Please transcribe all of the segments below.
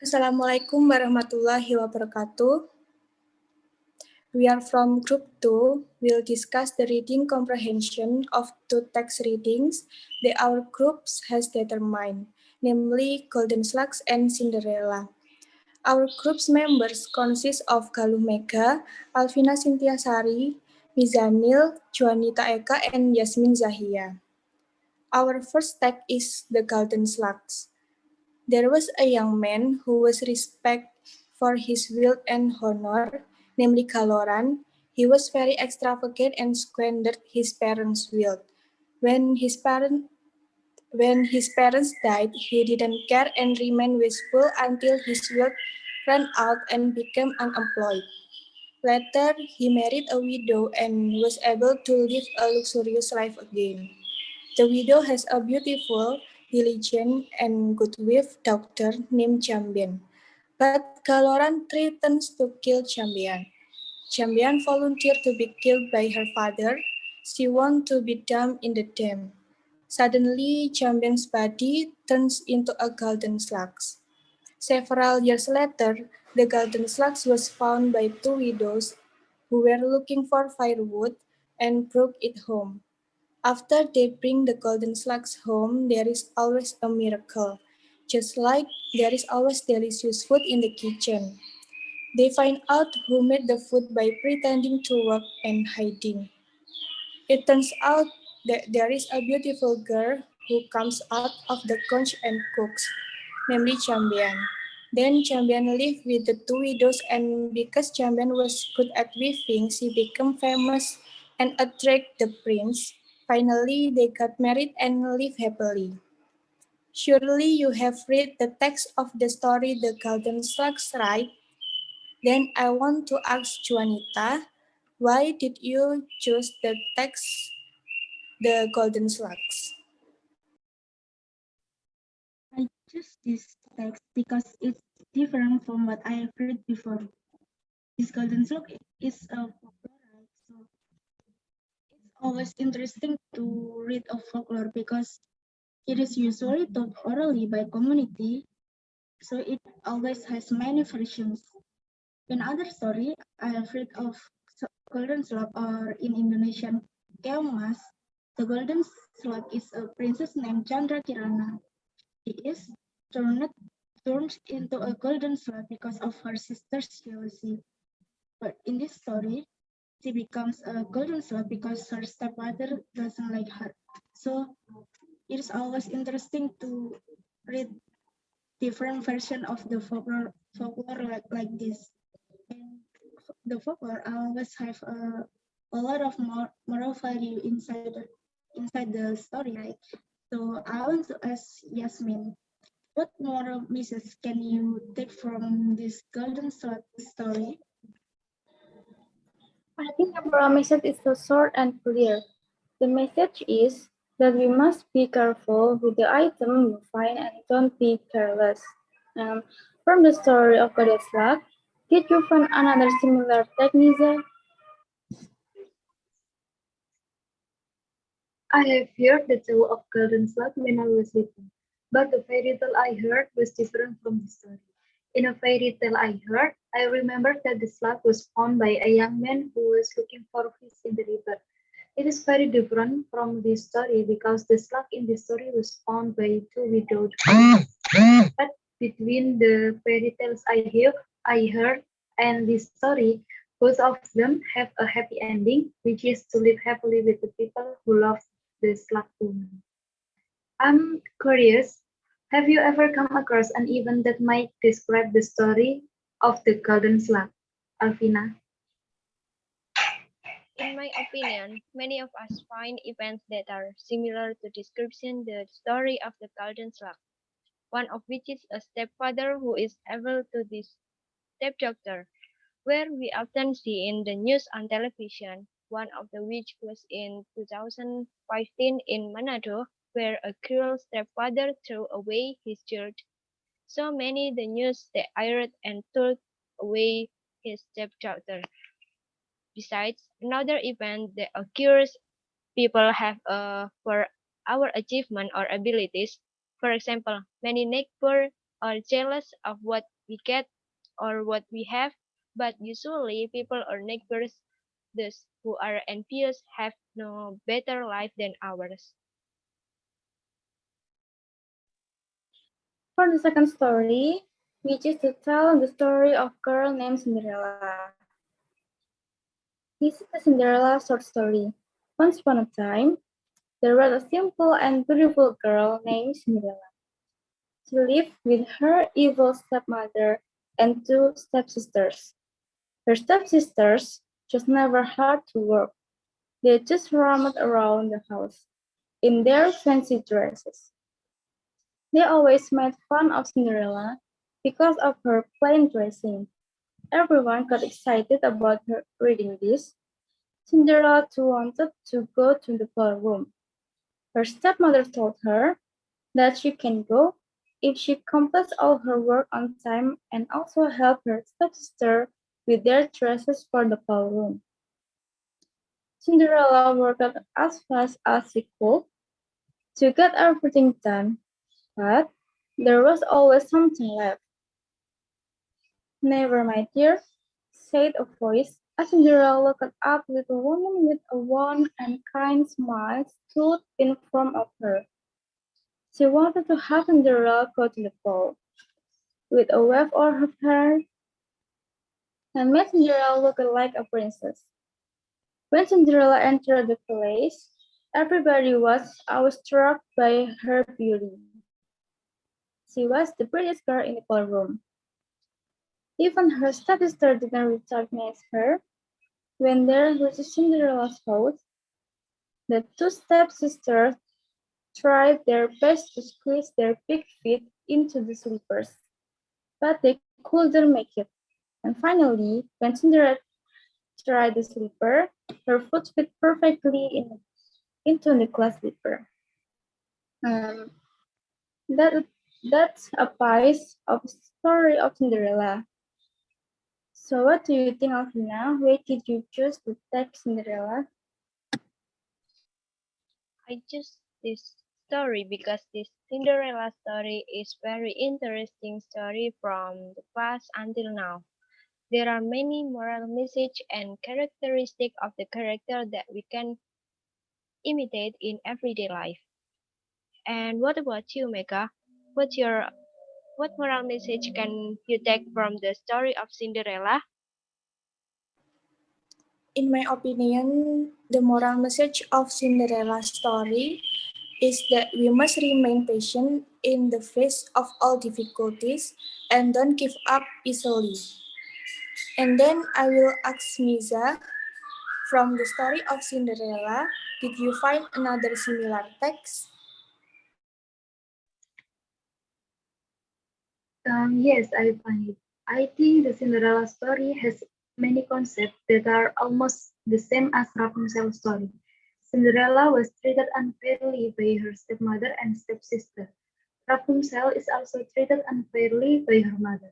Assalamualaikum warahmatullahi wabarakatuh. We are from Group 2. We'll discuss the reading comprehension of two text readings that our groups has determined, namely Golden Slugs and Cinderella. Our group's members consist of Galuh Mega, Alfina Syntiasari, Mizanil, Juanita Eka, and Yasmin Zahiyah. Our first text is the Golden Slugs. There was a young man who was respected for his wealth and honor, namely Kaloran. He was very extravagant and squandered his parents' wealth. When his, parent, when his parents died, he didn't care and remained wasteful until his wealth ran out and became unemployed. Later, he married a widow and was able to live a luxurious life again. The widow has a beautiful, diligent, and good-wife daughter named Chambian. But Kaloran threatens to kill Chambian. Chambian volunteered to be killed by her father. She wants to be dumped in the dam. Suddenly, Chambian's body turns into a golden slug. Several years later, the golden slug was found by two widows who were looking for firewood and brought it home. After they bring the golden slugs home, there is always a miracle. Just like there is always delicious food in the kitchen. They find out who made the food by pretending to work and hiding. It turns out that there is a beautiful girl who comes out of the conch and cooks, namely Chambian. Then Chambian lived with the two widows, and because Chambian was good at weaving, she became famous and attracted the prince. Finally, they got married and lived happily. Surely you have read the text of the story The Golden Slugs, right? Then I want to ask Juanita, why did you choose the text The Golden Slugs? I choose this text because it's different from what I have read before. This golden slug is a folklore, right? So it's always interesting to read a folklore because it is usually taught orally by community, so it always has many versions. In other story, I have read of golden slug, or in Indonesian, Keong. The golden slug is a princess named Chandra Kirana. She is turned into a golden slug because of her sister's jealousy. But in this story, she becomes a golden slug because her stepfather doesn't like her. So it is always interesting to read different version of the folklore like this. And the folklore always have a lot of moral value inside the story, right? So I want to ask Yasmin, what moral message can you take from this golden slug story? I think the moral message is so short and clear. The message is that we must be careful with the item we find and don't be careless. From the story of Goddess Slug, did you find another similar technique? I have heard the tale of Golden Slug when I was little, but the fairy tale I heard was different from the story. In a fairy tale I heard, I remembered that the slug was found by a young man who was looking for fish in the river. It is very different from this story because the slug in the story was found by two widowed women. But between the fairy tales I heard, and this story, both of them have a happy ending, which is to live happily with the people who love the slug woman. I'm curious, have you ever come across an event that might describe the story of the golden slug? Alfina? In my opinion, many of us find events that are similar to description the story of the golden slug, one of which is a stepfather who is able to this stepdaughter, where we often see in the news on television, one of the which was in 2015 in Manado, where a cruel stepfather threw away his child. So many the news that aired and took away his stepdaughter. Besides, another event that occurs people have for our achievement or abilities. For example, many neighbors are jealous of what we get or what we have, but usually people or neighbors, those who are envious, have no better life than ours. For the second story, which is to tell the story of a girl named Cinderella. This is the Cinderella short story. Once upon a time, there was a simple and beautiful girl named Cinderella. She lived with her evil stepmother and two stepsisters. Her stepsisters just never had to work. They just roamed around the house in their fancy dresses. They always made fun of Cinderella because of her plain dressing. Everyone got excited about her reading this. Cinderella too wanted to go to the ballroom. Her stepmother told her that she can go if she completes all her work on time and also help her stepsister with their dresses for the ballroom. Cinderella worked as fast as she could to get everything done, but there was always something left. Never, my dear, said a voice, as Cinderella looked up with a woman with a warm and kind smile stood in front of her. She wanted to have Cinderella go to the ball. With a wave of her hair, and made Cinderella look like a princess. When Cinderella entered the palace, everybody was awestruck by her beauty. She was the prettiest girl in the ballroom. Even her stepsister didn't recognize her. When they reached Cinderella's house, the two stepsisters tried their best to squeeze their big feet into the slippers, but they couldn't make it. And finally, when Cinderella tried the slipper, her foot fit perfectly into the glass slipper. Um, that, that's a piece of the story of Cinderella. So what do you think, Alfina? Why did you choose to take Cinderella? I choose this story because this Cinderella story is very interesting story from the past until now. There are many moral message and characteristic of the character that we can imitate in everyday life. And what about you, Mega? What moral message can you take from the story of Cinderella? In my opinion, the moral message of Cinderella's story is that we must remain patient in the face of all difficulties and don't give up easily. And then I will ask Miza, from the story of Cinderella, did you find another similar text? Yes, I find it. I think the Cinderella story has many concepts that are almost the same as Rapunzel's story. Cinderella was treated unfairly by her stepmother and stepsister. Rapunzel is also treated unfairly by her mother.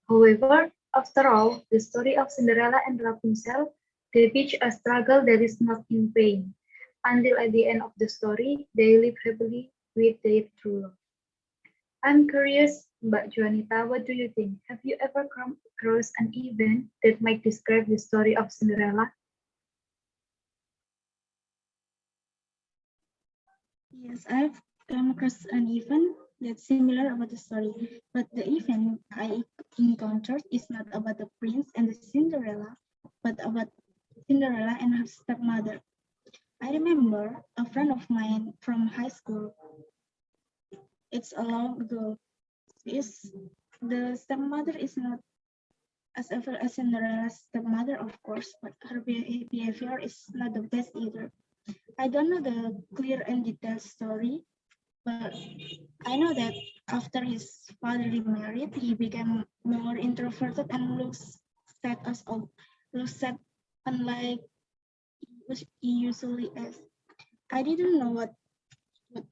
However, after all, the story of Cinderella and Rapunzel depicts a struggle that is not in vain. Until at the end of the story, they live happily with their true love. I'm curious, Mbak Juanita, what do you think? Have you ever come across an event that might describe the story of Cinderella? Yes, I've come across an event that's similar about the story, but the event I encountered is not about the prince and the Cinderella, but about Cinderella and her stepmother. I remember a friend of mine from high school. It's a long ago. Is the stepmother is not as ever as Cinderella's stepmother, of course, but her behavior is not the best either. I don't know the clear and detailed story, but I know that after his father remarried, he became more introverted and looks sad unlike he usually is. I didn't know what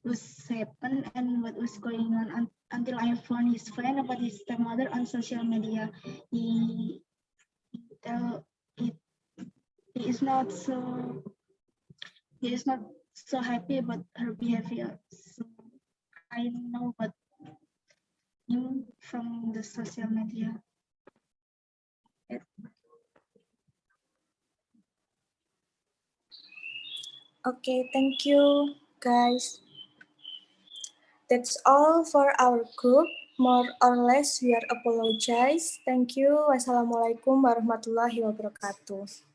was happened and what was going on until I found his friend about his stepmother on social media. He, he tell it he is not so he is not so happy about her behavior. So I know, but from the social media. Okay, thank you, guys. That's all for our group. More or less, we are apologize. Thank you. Wassalamualaikum warahmatullahi wabarakatuh.